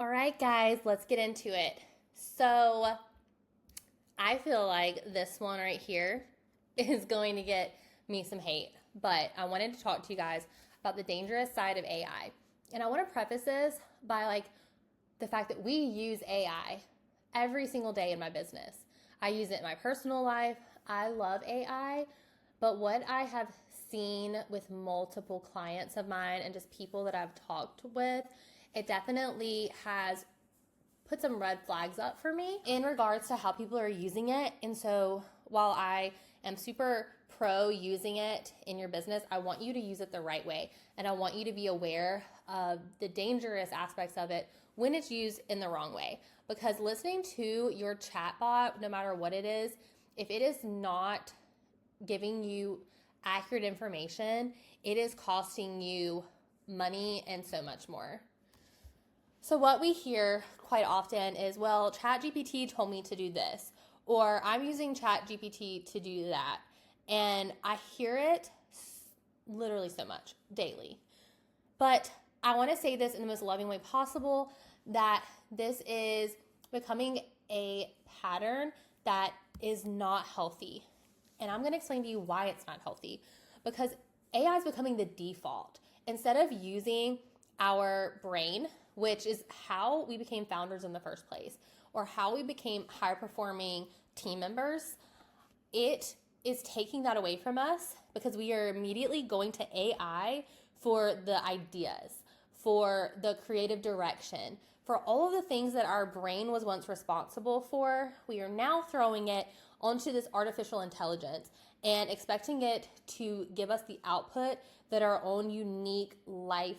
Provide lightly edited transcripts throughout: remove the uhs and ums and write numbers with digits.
All right, guys, let's get into it. So, I feel like this one right here is going to get me some hate, but I wanted to talk to you guys about the dangerous side of AI. And I want to preface this by the fact that we use AI every single day in my business. I use it in my personal life. I love AI, but what I have seen with multiple clients of mine and just people that I've talked with, it definitely has put some red flags up for me in regards to how people are using it. And so while I am super pro using it in your business, I want you to use it the right way. And I want you to be aware of the dangerous aspects of it when it's used in the wrong way. Because listening to your chatbot, no matter what it is, if it is not giving you accurate information, it is costing you money and so much more. So what we hear quite often is, well, ChatGPT told me to do this, or I'm using ChatGPT to do that. And I hear it literally so much daily. But I want to say this in the most loving way possible, that this is becoming a pattern that is not healthy. And I'm going to explain to you why it's not healthy. Because AI is becoming the default. Instead of using our brain, which is how we became founders in the first place, or how we became high performing team members, it is taking that away from us because we are immediately going to AI for the ideas, for the creative direction, for all of the things that our brain was once responsible for. We are now throwing it onto this artificial intelligence and expecting it to give us the output that our own unique life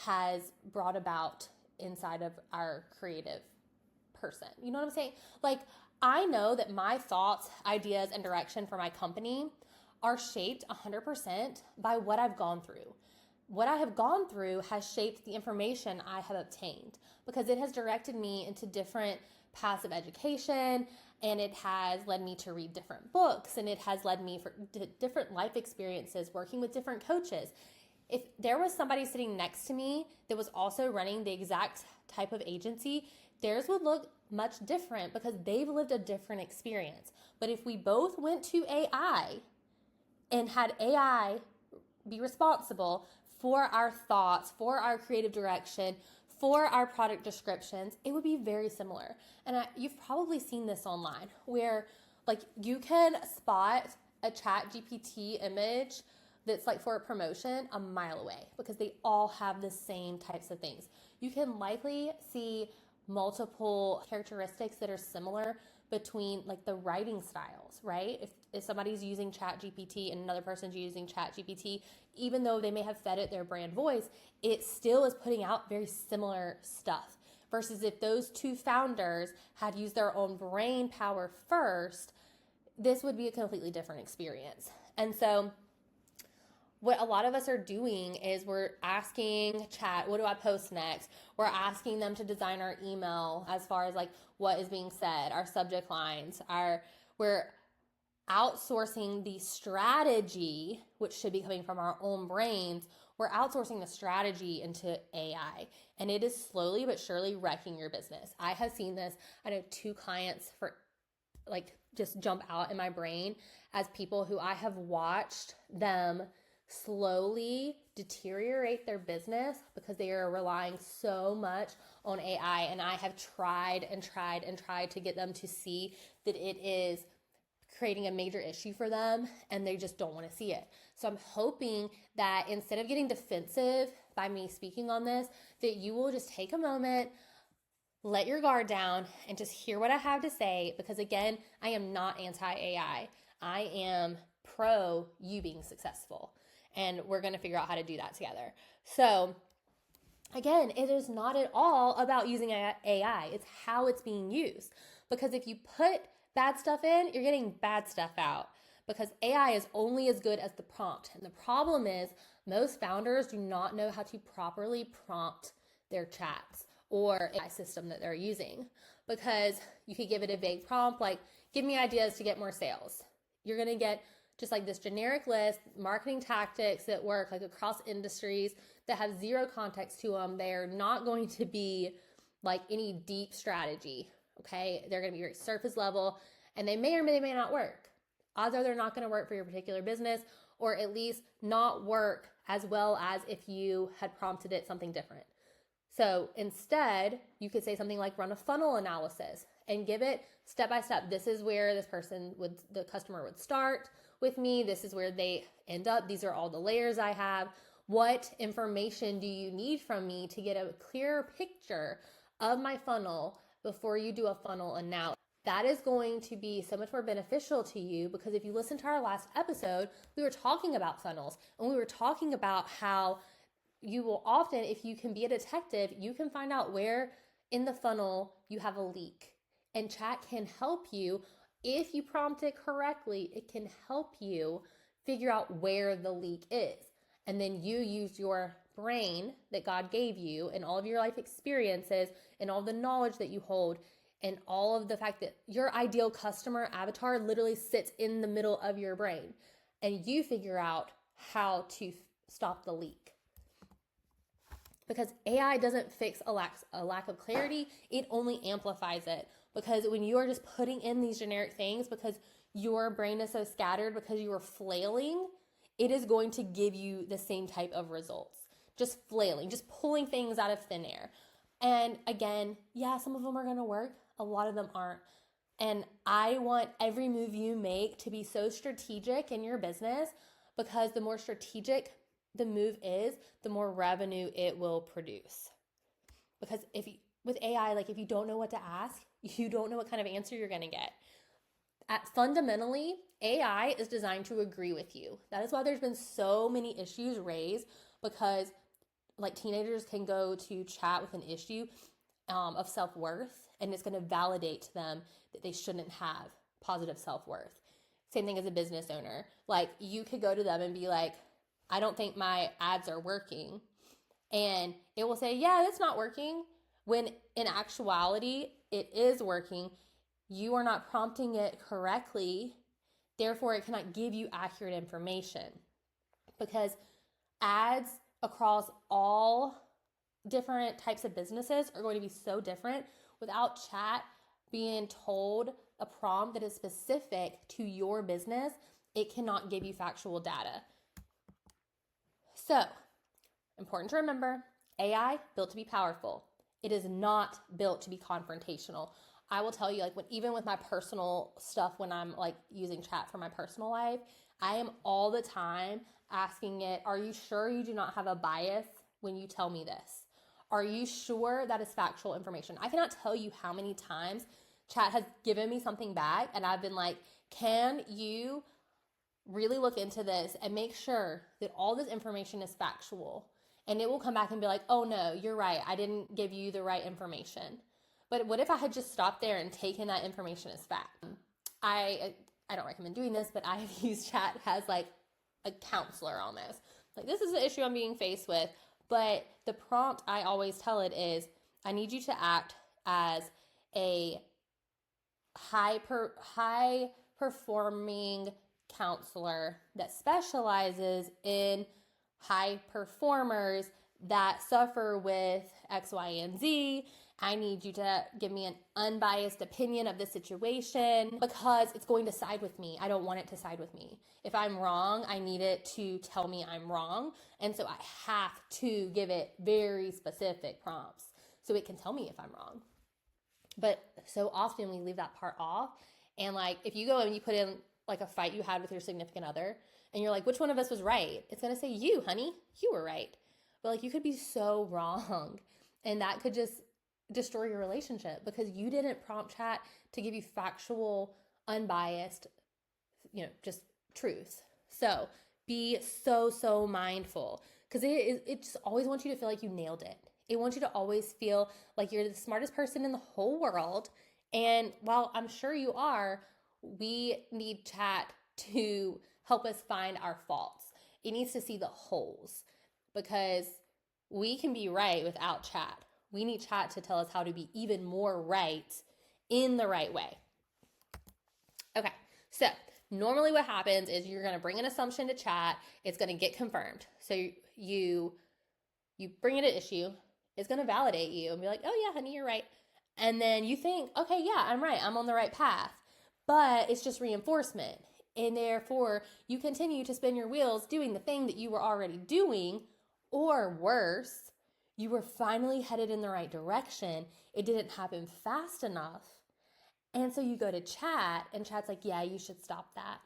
has brought about inside of our creative person. You know what I'm saying? I know that my thoughts, ideas, and direction for my company are shaped 100% by what I've gone through. What I have gone through has shaped the information I have obtained because it has directed me into different paths of education, and it has led me to read different books, and it has led me to different life experiences, working with different coaches. If there was somebody sitting next to me that was also running the exact type of agency, theirs would look much different because they've lived a different experience. But if we both went to AI and had AI be responsible for our thoughts, for our creative direction, for our product descriptions, it would be very similar. And you've probably seen this online where you can spot a ChatGPT image that's for a promotion a mile away because they all have the same types of things. You can likely see multiple characteristics that are similar between the writing styles, right? If somebody's using ChatGPT and another person's using ChatGPT, even though they may have fed it their brand voice, it still is putting out very similar stuff. Versus if those two founders had used their own brain power first, this would be a completely different experience. And so what a lot of us are doing is we're asking chat, what do I post next? We're asking them to design our email as far as what is being said, our subject lines, we're outsourcing the strategy, which should be coming from our own brains. We're outsourcing the strategy into AI, and it is slowly but surely wrecking your business. I have seen this. I know 2 clients for just jump out in my brain as people who I have watched them slowly deteriorate their business because they are relying so much on AI. And I have tried to get them to see that it is creating a major issue for them, and they just don't want to see it. So I'm hoping that instead of getting defensive by me speaking on this, that you will just take a moment, let your guard down, and just hear what I have to say. Because again, I am not anti-AI. I am pro you being successful. And we're going to figure out how to do that together. So again, it is not at all about using AI. It's how it's being used. Because if you put bad stuff in, you're getting bad stuff out. Because AI is only as good as the prompt. And the problem is most founders do not know how to properly prompt their chats or AI system that they're using. Because you could give it a vague prompt like, give me ideas to get more sales. You're going to get just this generic list, marketing tactics that work across industries that have zero context to them. They're not going to be like any deep strategy. Okay, they're going to be very surface level, and they may or may not work. Odds are they're not going to work for your particular business, or at least not work as well as if you had prompted it something different. So instead, you could say something like run a funnel analysis and give it step by step. This is where the customer would start with me. This is where they end up. These are all the layers I have. What information do you need from me to get a clearer picture of my funnel before you do a funnel analysis? That is going to be so much more beneficial to you, because if you listen to our last episode, we were talking about funnels, and we were talking about how you will often, if you can be a detective, you can find out where in the funnel you have a leak. And chat can help you. If you prompt it correctly, it can help you figure out where the leak is. And then you use your brain that God gave you and all of your life experiences and all the knowledge that you hold and all of the fact that your ideal customer avatar literally sits in the middle of your brain. And you figure out how to stop the leak. Because AI doesn't fix a lack of clarity, it only amplifies it. Because when you are just putting in these generic things because your brain is so scattered because you are flailing, it is going to give you the same type of results. Just flailing, just pulling things out of thin air. And again, yeah, some of them are going to work. A lot of them aren't. And I want every move you make to be so strategic in your business, because the more strategic the move is, the more revenue it will produce. Because with AI, like if you don't know what to ask, you don't know what kind of answer you're going to get. Fundamentally, AI is designed to agree with you. That is why there's been so many issues raised, because like teenagers can go to chat with an issue of self-worth, and it's going to validate to them that they shouldn't have positive self-worth. Same thing as a business owner. Like you could go to them and be like, I don't think my ads are working. And it will say, yeah, it's not working. When in actuality, it is working. You are not prompting it correctly. Therefore, it cannot give you accurate information, because ads across all different types of businesses are going to be so different. Without chat being told a prompt that is specific to your business, it cannot give you factual data. So, important to remember, AI built to be powerful. It is not built to be confrontational. I will tell you, like even with my personal stuff, when I'm like using chat for my personal life, I am all the time asking it, are you sure you do not have a bias when you tell me this? Are you sure that is factual information? I cannot tell you how many times chat has given me something back and I've been like, can you really look into this and make sure that all this information is factual? And it will come back and be like, oh no, you're right. I didn't give you the right information. But what if I had just stopped there and taken that information as fact? I don't recommend doing this, but I have used chat as like a counselor almost. Like, this is the issue I'm being faced with. But the prompt I always tell it is, I need you to act as a high performing counselor that specializes in high performers that suffer with X, Y, and Z. I need you to give me an unbiased opinion of the situation, because it's going to side with me. I don't want it to side with me. If I'm wrong, I need it to tell me I'm wrong. And so I have to give it very specific prompts so it can tell me if I'm wrong. But so often we leave that part off. And like, if you go and you put in like a fight you had with your significant other and you're like, which one of us was right? It's going to say, you, honey, you were right. But like, you could be so wrong. And that could just destroy your relationship, because you didn't prompt chat to give you factual, unbiased, just truth. So be so mindful, because it just always wants you to feel like you nailed it. It wants you to always feel like you're the smartest person in the whole world. And while I'm sure you are, we need chat to help us find our faults. It needs to see the holes, because we can be right without chat. We need chat to tell us how to be even more right in the right way. Okay, so normally what happens is you're going to bring an assumption to chat. It's going to get confirmed. So you bring in an issue. It's going to validate you and be like, oh yeah, honey, you're right. And then you think, okay, yeah, I'm right. I'm on the right path. But it's just reinforcement. And therefore, you continue to spin your wheels doing the thing that you were already doing, or worse, you were finally headed in the right direction. It didn't happen fast enough. And so you go to chat, and chat's like, yeah, you should stop that.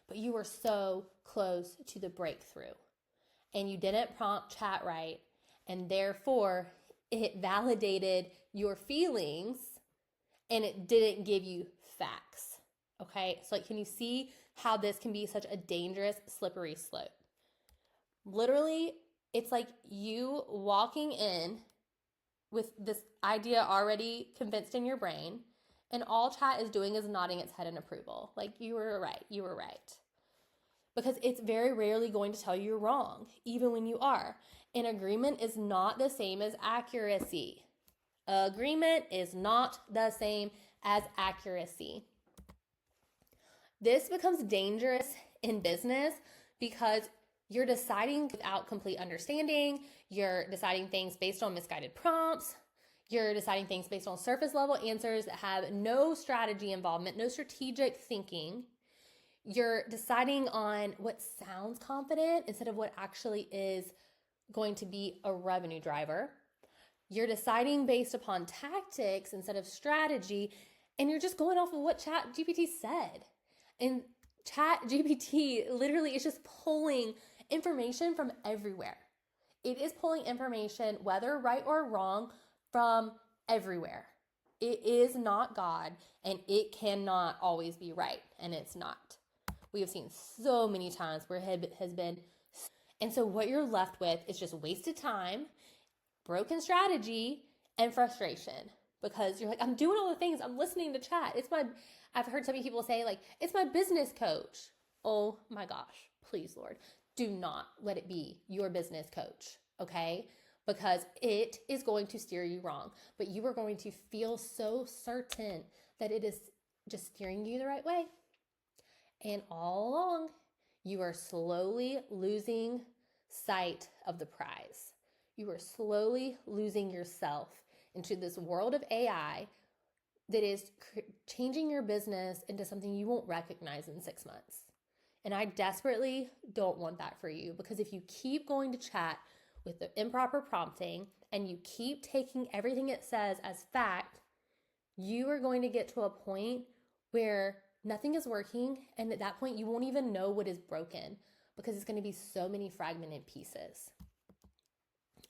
But you were so close to the breakthrough. And you didn't prompt chat right. And therefore, it validated your feelings and it didn't give you facts. Okay, so like, can you see how this can be such a dangerous, slippery slope? Literally, it's like you walking in with this idea already convinced in your brain, and all chat is doing is nodding its head in approval. Like, you were right, you were right. Because it's very rarely going to tell you you're wrong, even when you are. And agreement is not the same as accuracy. Agreement is not the same as accuracy. This becomes dangerous in business because you're deciding without complete understanding. You're deciding things based on misguided prompts. You're deciding things based on surface level answers that have no strategy involvement, no strategic thinking. You're deciding on what sounds confident instead of what actually is going to be a revenue driver. You're deciding based upon tactics instead of strategy, and you're just going off of what ChatGPT said. And ChatGPT literally is just pulling information from everywhere. It is pulling information, whether right or wrong, from everywhere. It is not God, and it cannot always be right, and it's not. We have seen so many times where it has been. And so what you're left with is just wasted time, broken strategy, and frustration. Because you're like, I'm doing all the things. I'm listening to chat. I've heard some people say, like, it's my business coach. Oh my gosh, please, Lord, do not let it be your business coach, okay? Because it is going to steer you wrong. But you are going to feel so certain that it is just steering you the right way. And all along, you are slowly losing sight of the prize. You are slowly losing yourself into this world of AI that is changing your business into something you won't recognize in 6 months. And I desperately don't want that for you, because if you keep going to chat with the improper prompting and you keep taking everything it says as fact, you are going to get to a point where nothing is working, and at that point you won't even know what is broken because it's going to be so many fragmented pieces.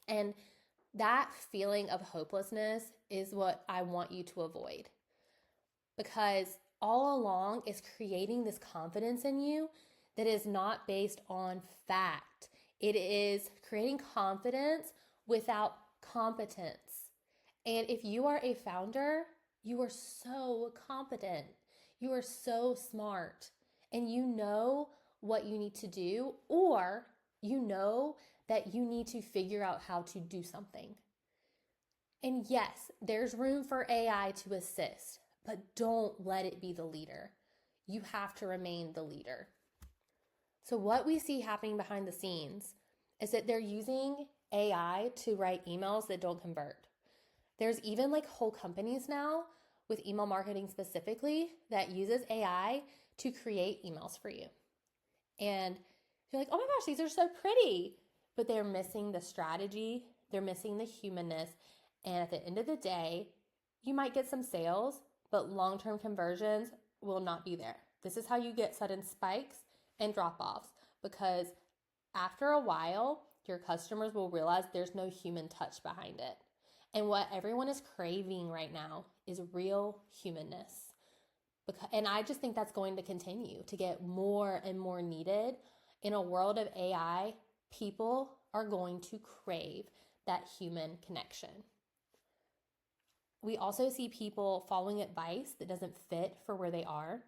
And that feeling of hopelessness is what I want you to avoid, because all along is creating this confidence in you that is not based on fact. It is creating confidence without competence. And if you are a founder, you are so competent. You are so smart, and you know what you need to do, or you know that you need to figure out how to do something. And yes, there's room for AI to assist, but don't let it be the leader. You have to remain the leader. So what we see happening behind the scenes is that they're using AI to write emails that don't convert. There's even like whole companies now with email marketing specifically that uses AI to create emails for you. And you're like, oh my gosh, these are so pretty, but they're missing the strategy. They're missing the humanness. And at the end of the day, you might get some sales, but long-term conversions will not be there. This is how you get sudden spikes and drop-offs, because after a while, your customers will realize there's no human touch behind it. And what everyone is craving right now is real humanness. And I just think that's going to continue to get more and more needed. In a world of AI, people are going to crave that human connection. We also see people following advice that doesn't fit for where they are.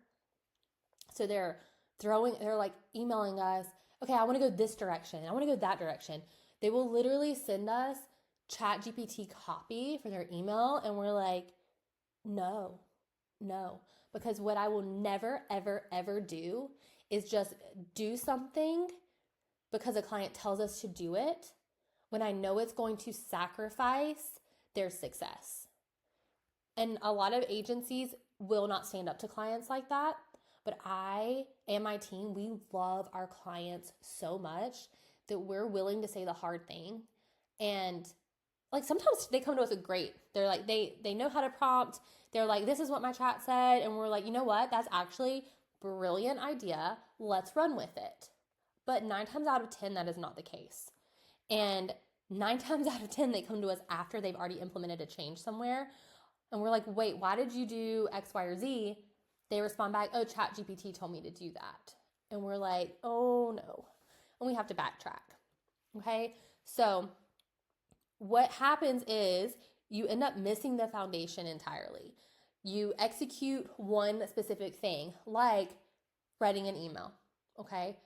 So they're like emailing us, okay, I want to go this direction. I want to go that direction. They will literally send us ChatGPT copy for their email, and we're like, no. Because what I will never, ever, ever do is just do something because a client tells us to do it when I know it's going to sacrifice their success. And a lot of agencies will not stand up to clients like that. But I and my team, we love our clients so much that we're willing to say the hard thing. And like sometimes they come to us with great. They're like, they know how to prompt. They're like, this is what my chat said. And we're like, you know what? That's actually a brilliant idea. Let's run with it. But 9 times out of 10, that is not the case. And 9 times out of 10, they come to us after they've already implemented a change somewhere. And we're like, wait, why did you do X, Y, or Z? They respond back, oh, ChatGPT told me to do that. And we're like, oh no. And we have to backtrack. Okay. So what happens is you end up missing the foundation entirely. You execute one specific thing, like writing an email. Okay.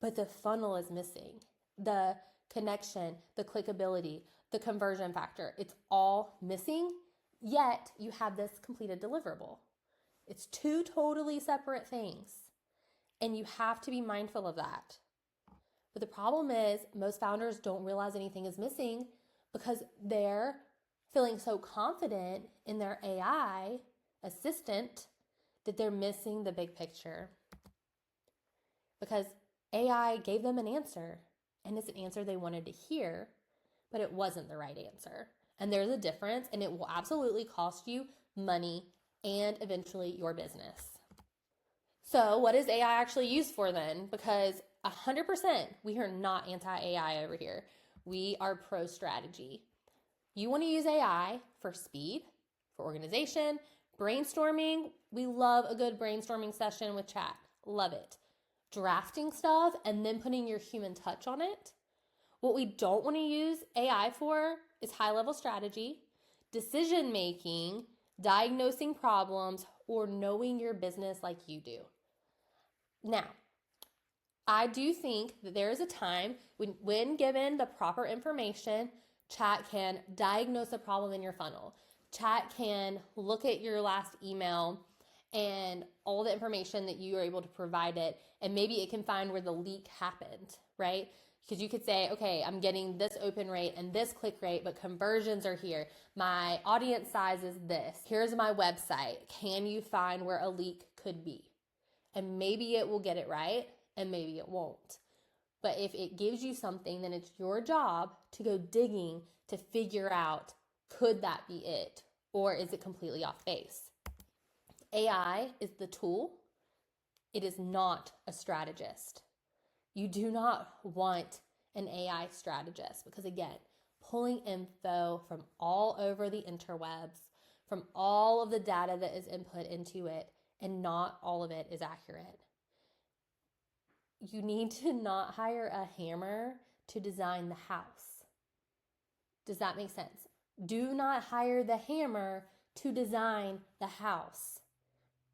But the funnel is missing. The connection, the clickability, the conversion factor, it's all missing. Yet you have this completed deliverable. It's 2 totally separate things. And you have to be mindful of that. But the problem is most founders don't realize anything is missing because they're feeling so confident in their AI assistant that they're missing the big picture. Because AI gave them an answer, and it's an answer they wanted to hear, but it wasn't the right answer. And there's a difference, and it will absolutely cost you money and eventually your business. So what is AI actually used for then? Because 100%, we are not anti-AI over here. We are pro-strategy. You want to use AI for speed, for organization, brainstorming. We love a good brainstorming session with chat. Love it. Drafting stuff and then putting your human touch on it. What we don't want to use AI for is high-level strategy, decision making, diagnosing problems, or knowing your business like you do. Now, I do think that there is a time when given the proper information, chat can diagnose a problem in your funnel. Chat can look at your last email and all the information that you are able to provide it, and maybe it can find where the leak happened, right? Because you could say, okay, I'm getting this open rate and this click rate, but conversions are here. My audience size is this. Here's my website. Can you find where a leak could be? And maybe it will get it right and maybe it won't. But if it gives you something, then it's your job to go digging to figure out, could that be it? Or is it completely off base? AI is the tool. It is not a strategist. You do not want an AI strategist because, again, pulling info from all over the interwebs, from all of the data that is input into it, and not all of it is accurate. You need to not hire a hammer to design the house. Does that make sense? Do not hire the hammer to design the house,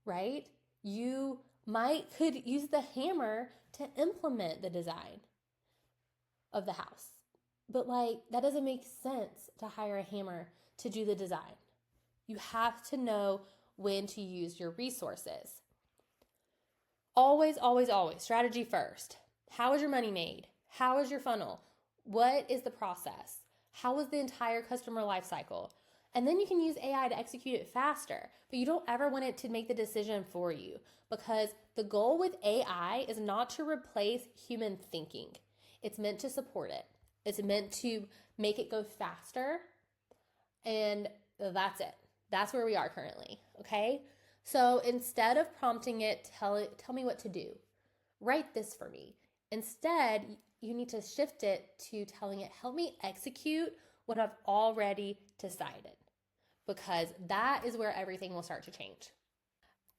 right? You could use the hammer to implement the design of the house. But that doesn't make sense to hire a hammer to do the design. You have to know when to use your resources. Always, always, always, strategy first. How is your money made? How is your funnel? What is the process? How is the entire customer life cycle? And then you can use AI to execute it faster, but you don't ever want it to make the decision for you because the goal with AI is not to replace human thinking. It's meant to support it. It's meant to make it go faster, and that's it. That's where we are currently, okay? So instead of prompting it, tell me what to do. Write this for me. Instead, you need to shift it to telling it, help me execute what I've already decided, because that is where everything will start to change.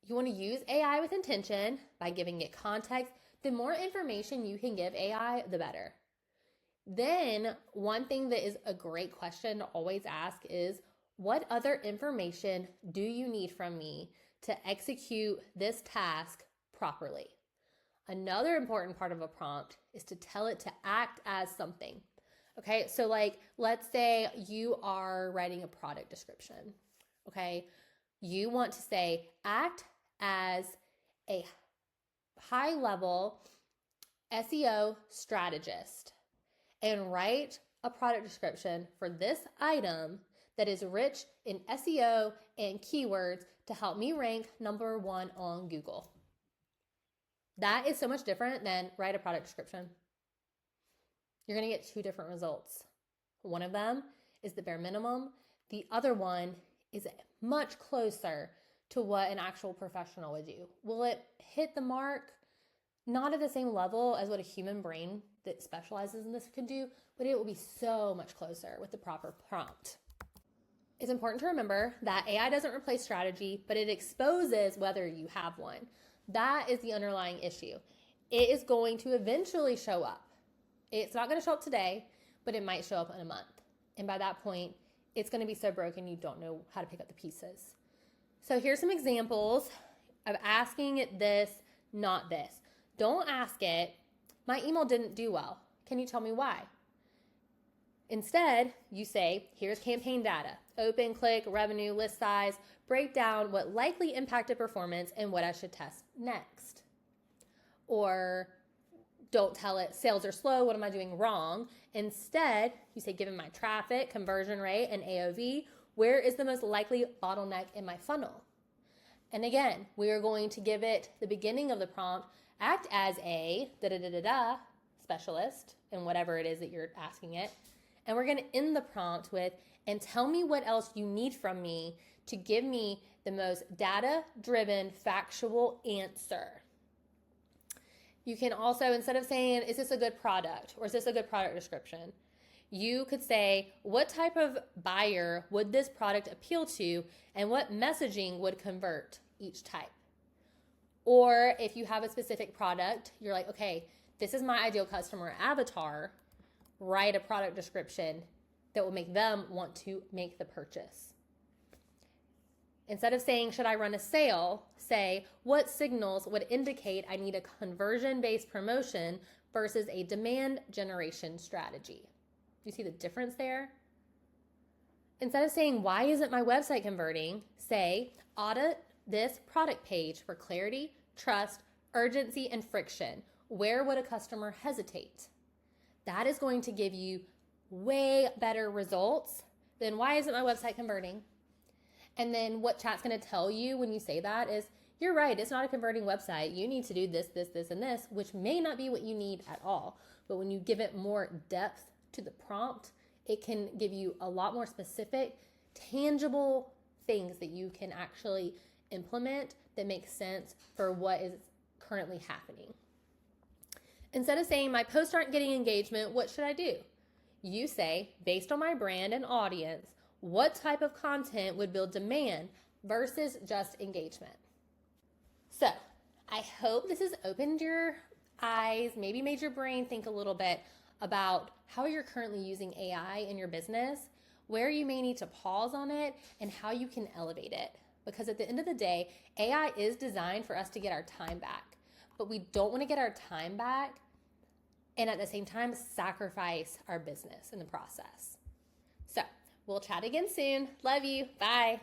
You want to use AI with intention by giving it context. The more information you can give AI, the better. Then one thing that is a great question to always ask is, what other information do you need from me to execute this task properly? Another important part of a prompt is to tell it to act as something. Okay, so let's say you are writing a product description. Okay, you want to say, act as a high level SEO strategist and write a product description for this item that is rich in SEO and keywords to help me rank #1 on Google. That is so much different than write a product description. You're going to get two different results. One of them is the bare minimum. The other one is much closer to what an actual professional would do. Will it hit the mark? Not at the same level as what a human brain that specializes in this could do, but it will be so much closer with the proper prompt. It's important to remember that AI doesn't replace strategy, but it exposes whether you have one. That is the underlying issue. It is going to eventually show up. It's not going to show up today, but it might show up in a month. And by that point, it's going to be so broken you don't know how to pick up the pieces. So here's some examples of asking it this, not this. Don't ask it, my email didn't do well. Can you tell me why? Instead, you say, here's campaign data. Open, click, revenue, list size, break down what likely impacted performance and what I should test next. Or don't tell it sales are slow, what am I doing wrong? Instead, you say, given my traffic, conversion rate, and AOV, where is the most likely bottleneck in my funnel? And again, we are going to give it the beginning of the prompt, act as a specialist in whatever it is that you're asking it. And we're going to end the prompt with, and tell me what else you need from me to give me the most data-driven, factual answer. You can also, instead of saying, is this a good product or is this a good product description, you could say, what type of buyer would this product appeal to and what messaging would convert each type? Or if you have a specific product, you're like, okay, this is my ideal customer avatar, write a product description that will make them want to make the purchase. Instead of saying, should I run a sale, say, what signals would indicate I need a conversion-based promotion versus a demand generation strategy? Do you see the difference there? Instead of saying, why isn't my website converting, say, audit this product page for clarity, trust, urgency, and friction. Where would a customer hesitate? That is going to give you way better results than why isn't my website converting? And then what chat's going to tell you when you say that is, you're right, it's not a converting website. You need to do this, this, this, and this, which may not be what you need at all. But when you give it more depth to the prompt, it can give you a lot more specific, tangible things that you can actually implement that make sense for what is currently happening. Instead of saying, my posts aren't getting engagement, what should I do? You say, based on my brand and audience, what type of content would build demand versus just engagement? So I hope this has opened your eyes, maybe made your brain think a little bit about how you're currently using AI in your business, where you may need to pause on it, and how you can elevate it. Because at the end of the day, AI is designed for us to get our time back, but we don't want to get our time back and at the same time sacrifice our business in the process. So we'll chat again soon. Love you. Bye.